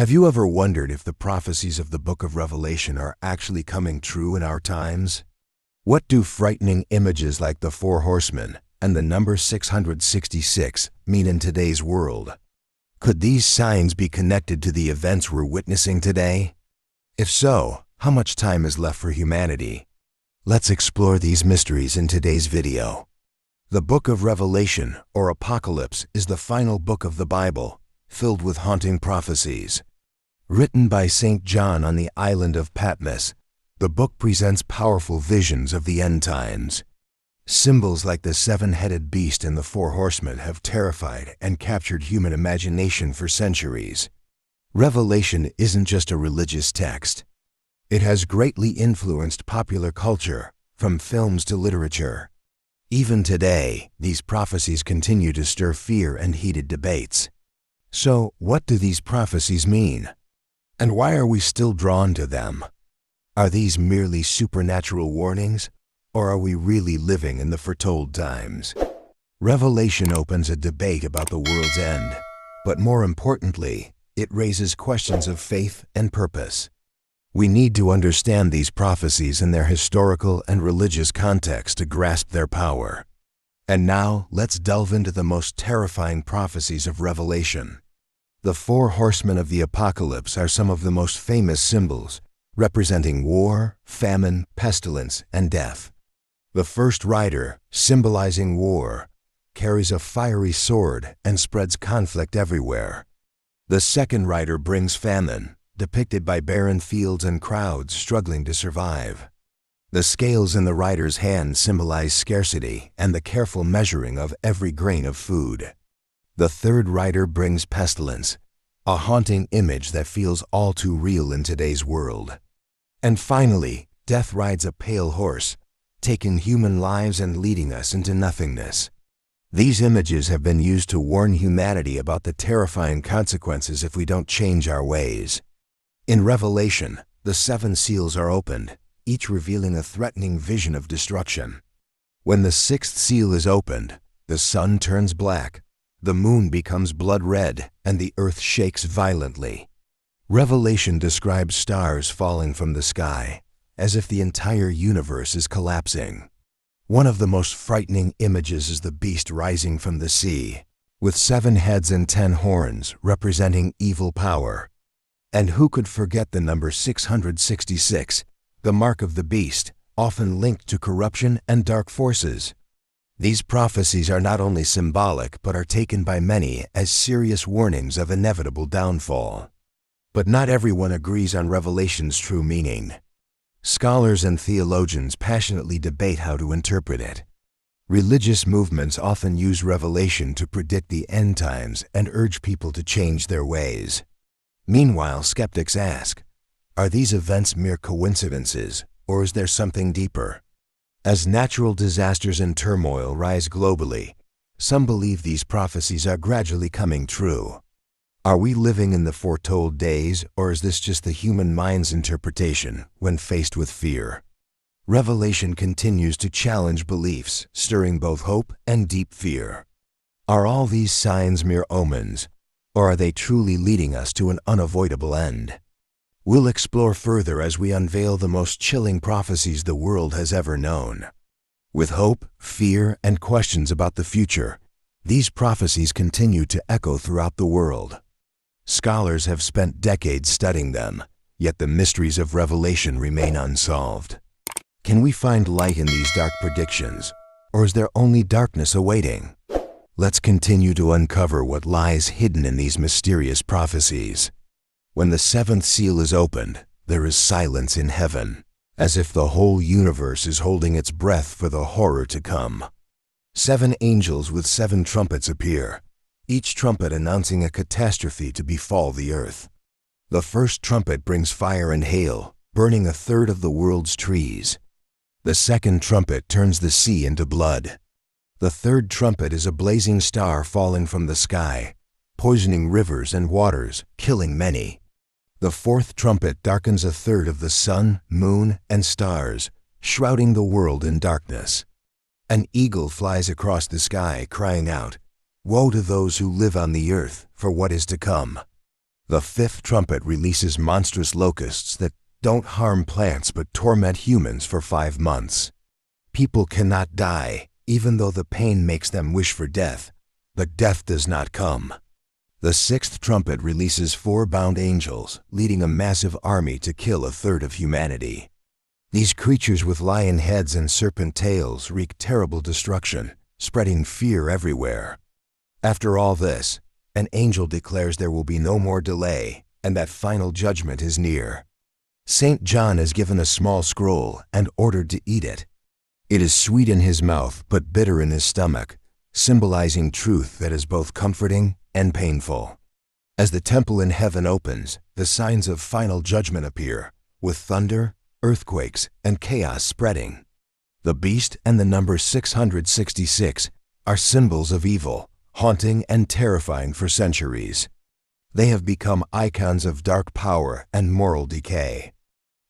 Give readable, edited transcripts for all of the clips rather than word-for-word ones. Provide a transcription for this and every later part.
Have you ever wondered if the prophecies of the book of Revelation are actually coming true in our times? What do frightening images like the four horsemen and the number 666 mean in today's world? Could these signs be connected to the events we're witnessing today? If so, how much time is left for humanity? Let's explore these mysteries in today's video. The book of Revelation, or Apocalypse, is the final book of the Bible, filled with haunting prophecies. Written by St. John on the island of Patmos, the book presents powerful visions of the end times. Symbols like the seven-headed beast and the four horsemen have terrified and captured human imagination for centuries. Revelation isn't just a religious text. It has greatly influenced popular culture, from films to literature. Even today, these prophecies continue to stir fear and heated debates. So, what do these prophecies mean? And why are we still drawn to them? Are these merely supernatural warnings, or are we really living in the foretold times? Revelation opens a debate about the world's end, but more importantly, it raises questions of faith and purpose. We need to understand these prophecies in their historical and religious context to grasp their power. And now, let's delve into the most terrifying prophecies of Revelation. The four horsemen of the apocalypse are some of the most famous symbols, representing war, famine, pestilence, and death. The first rider, symbolizing war, carries a fiery sword and spreads conflict everywhere. The second rider brings famine, depicted by barren fields and crowds struggling to survive. The scales in the rider's hand symbolize scarcity and the careful measuring of every grain of food. The third rider brings pestilence, a haunting image that feels all too real in today's world. And finally, death rides a pale horse, taking human lives and leading us into nothingness. These images have been used to warn humanity about the terrifying consequences if we don't change our ways. In Revelation, the seven seals are opened, each revealing a threatening vision of destruction. When the sixth seal is opened, the sun turns black, the moon becomes blood red, and the earth shakes violently. Revelation describes stars falling from the sky, as if the entire universe is collapsing. One of the most frightening images is the beast rising from the sea, with 7 heads and 10 horns representing evil power. And who could forget the number 666, the mark of the beast, often linked to corruption and dark forces? These prophecies are not only symbolic but are taken by many as serious warnings of inevitable downfall. But not everyone agrees on Revelation's true meaning. Scholars and theologians passionately debate how to interpret it. Religious movements often use Revelation to predict the end times and urge people to change their ways. Meanwhile, skeptics ask, are these events mere coincidences, or is there something deeper? As natural disasters and turmoil rise globally, some believe these prophecies are gradually coming true. Are we living in the foretold days, or is this just the human mind's interpretation when faced with fear? Revelation continues to challenge beliefs, stirring both hope and deep fear. Are all these signs mere omens, or are they truly leading us to an unavoidable end? We'll explore further as we unveil the most chilling prophecies the world has ever known. With hope, fear, and questions about the future, these prophecies continue to echo throughout the world. Scholars have spent decades studying them, yet the mysteries of Revelation remain unsolved. Can we find light in these dark predictions, or is there only darkness awaiting? Let's continue to uncover what lies hidden in these mysterious prophecies. When the seventh seal is opened, there is silence in heaven, as if the whole universe is holding its breath for the horror to come. 7 angels with 7 trumpets appear, each trumpet announcing a catastrophe to befall the earth. The first trumpet brings fire and hail, burning 1/3 of the world's trees. The second trumpet turns the sea into blood. The third trumpet is a blazing star falling from the sky, poisoning rivers and waters, killing many. The fourth trumpet darkens 1/3 of the sun, moon, and stars, shrouding the world in darkness. An eagle flies across the sky, crying out, "Woe to those who live on the earth, for what is to come." The fifth trumpet releases monstrous locusts that don't harm plants but torment humans for 5 months. People cannot die, even though the pain makes them wish for death, but death does not come. The sixth trumpet releases 4 bound angels, leading a massive army to kill 1/3 of humanity. These creatures with lion heads and serpent tails wreak terrible destruction, spreading fear everywhere. After all this, an angel declares there will be no more delay and that final judgment is near. St. John is given a small scroll and ordered to eat it. It is sweet in his mouth but bitter in his stomach, symbolizing truth that is both comforting and painful. As the temple in heaven opens, the signs of final judgment appear, with thunder, earthquakes, and chaos spreading. The beast and the number 666 are symbols of evil, haunting and terrifying for centuries. They have become icons of dark power and moral decay.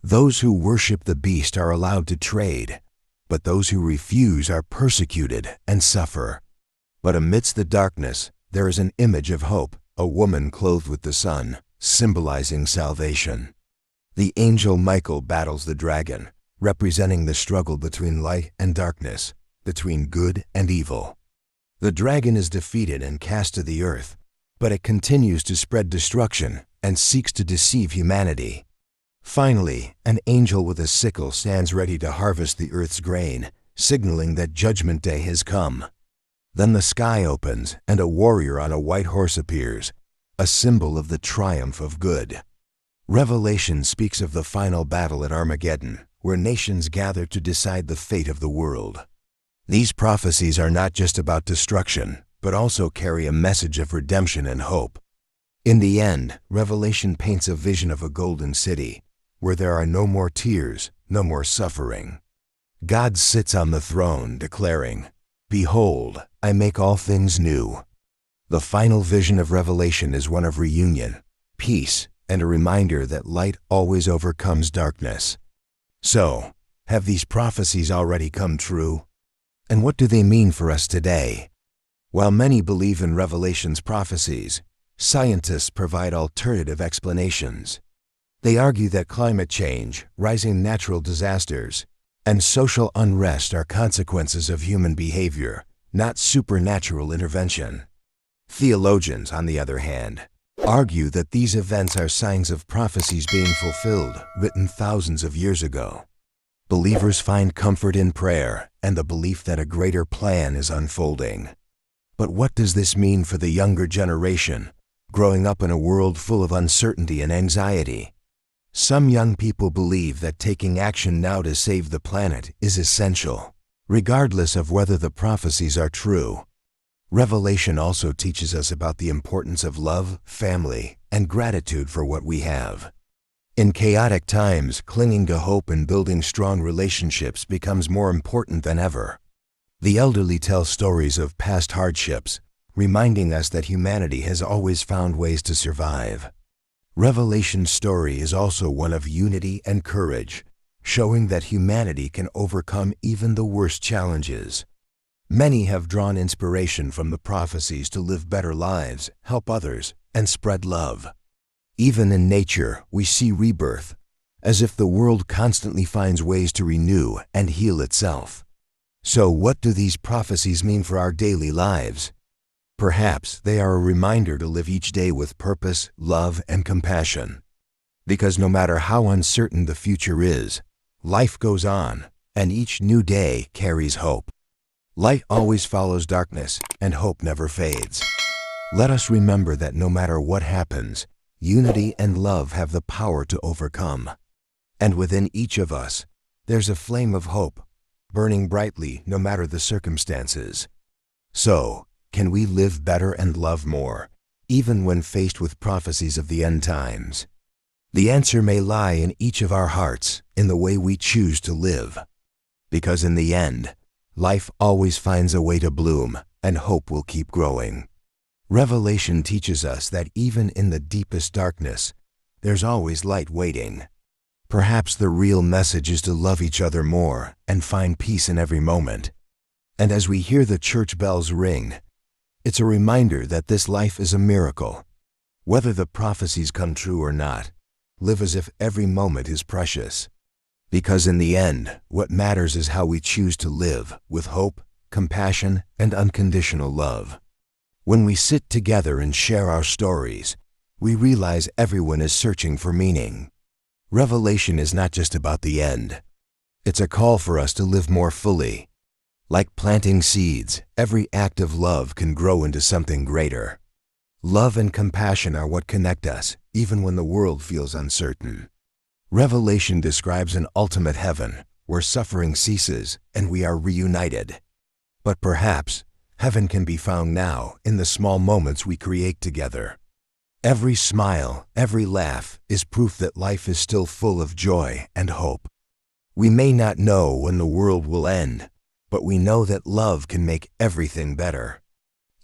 Those who worship the beast are allowed to trade, but those who refuse are persecuted and suffer. But amidst the darkness, there is an image of hope, a woman clothed with the sun, symbolizing salvation. The angel Michael battles the dragon, representing the struggle between light and darkness, between good and evil. The dragon is defeated and cast to the earth, but it continues to spread destruction and seeks to deceive humanity. Finally, an angel with a sickle stands ready to harvest the earth's grain, signaling that Judgment Day has come. Then the sky opens and a warrior on a white horse appears, a symbol of the triumph of good. Revelation speaks of the final battle at Armageddon, where nations gather to decide the fate of the world. These prophecies are not just about destruction, but also carry a message of redemption and hope. In the end, Revelation paints a vision of a golden city, where there are no more tears, no more suffering. God sits on the throne, declaring, "Behold, I make all things new." The final vision of Revelation is one of reunion, peace, and a reminder that light always overcomes darkness. So, have these prophecies already come true? And what do they mean for us today? While many believe in Revelation's prophecies, scientists provide alternative explanations. They argue that climate change, rising natural disasters, and social unrest are consequences of human behavior, not supernatural intervention. Theologians, on the other hand, argue that these events are signs of prophecies being fulfilled, written thousands of years ago. Believers find comfort in prayer and the belief that a greater plan is unfolding. But what does this mean for the younger generation, growing up in a world full of uncertainty and anxiety? Some young people believe that taking action now to save the planet is essential, regardless of whether the prophecies are true. Revelation also teaches us about the importance of love, family, and gratitude for what we have. In chaotic times, clinging to hope and building strong relationships becomes more important than ever. The elderly tell stories of past hardships, reminding us that humanity has always found ways to survive. Revelation's story is also one of unity and courage, showing that humanity can overcome even the worst challenges. Many have drawn inspiration from the prophecies to live better lives, help others, and spread love. Even in nature, we see rebirth, as if the world constantly finds ways to renew and heal itself. So what do these prophecies mean for our daily lives? Perhaps they are a reminder to live each day with purpose, love, and compassion. Because no matter how uncertain the future is, life goes on, and each new day carries hope. Light always follows darkness, and hope never fades. Let us remember that no matter what happens, unity and love have the power to overcome. And within each of us, there's a flame of hope, burning brightly no matter the circumstances. So, can we live better and love more, even when faced with prophecies of the end times? The answer may lie in each of our hearts, in the way we choose to live. Because in the end, life always finds a way to bloom, and hope will keep growing. Revelation teaches us that even in the deepest darkness, there's always light waiting. Perhaps the real message is to love each other more and find peace in every moment. And as we hear the church bells ring, it's a reminder that this life is a miracle. Whether the prophecies come true or not, live as if every moment is precious. Because in the end, what matters is how we choose to live with hope, compassion, and unconditional love. When we sit together and share our stories, we realize everyone is searching for meaning. Revelation is not just about the end. It's a call for us to live more fully. Like planting seeds, every act of love can grow into something greater. Love and compassion are what connect us, even when the world feels uncertain. Revelation describes an ultimate heaven, where suffering ceases and we are reunited. But perhaps, heaven can be found now in the small moments we create together. Every smile, every laugh is proof that life is still full of joy and hope. We may not know when the world will end, but we know that love can make everything better.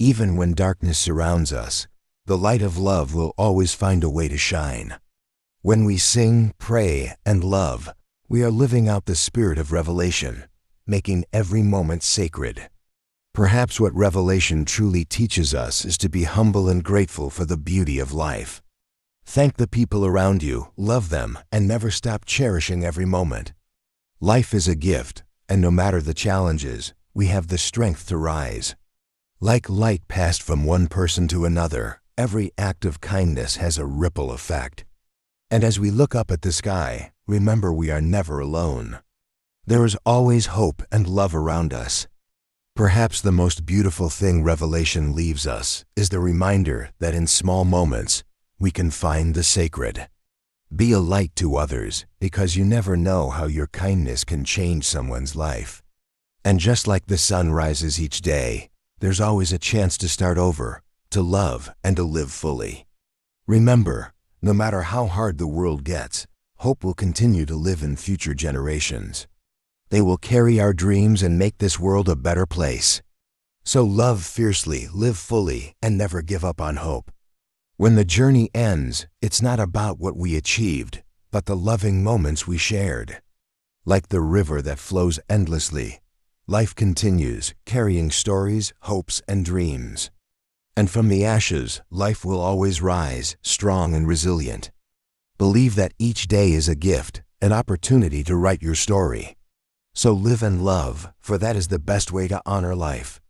Even when darkness surrounds us, the light of love will always find a way to shine. When we sing, pray, and love, we are living out the spirit of revelation, making every moment sacred. Perhaps what revelation truly teaches us is to be humble and grateful for the beauty of life. Thank the people around you, love them, and never stop cherishing every moment. Life is a gift, and no matter the challenges, we have the strength to rise. Like light passed from one person to another, every act of kindness has a ripple effect. And as we look up at the sky, remember we are never alone. There is always hope and love around us. Perhaps the most beautiful thing Revelation leaves us is the reminder that in small moments, we can find the sacred. Be a light to others, because you never know how your kindness can change someone's life. And just like the sun rises each day, there's always a chance to start over, to love and to live fully. Remember, no matter how hard the world gets, hope will continue to live in future generations. They will carry our dreams and make this world a better place. So love fiercely, live fully, and never give up on hope. When the journey ends, it's not about what we achieved, but the loving moments we shared. Like the river that flows endlessly, life continues, carrying stories, hopes, and dreams. And from the ashes, life will always rise, strong and resilient. Believe that each day is a gift, an opportunity to write your story. So live and love, for that is the best way to honor life.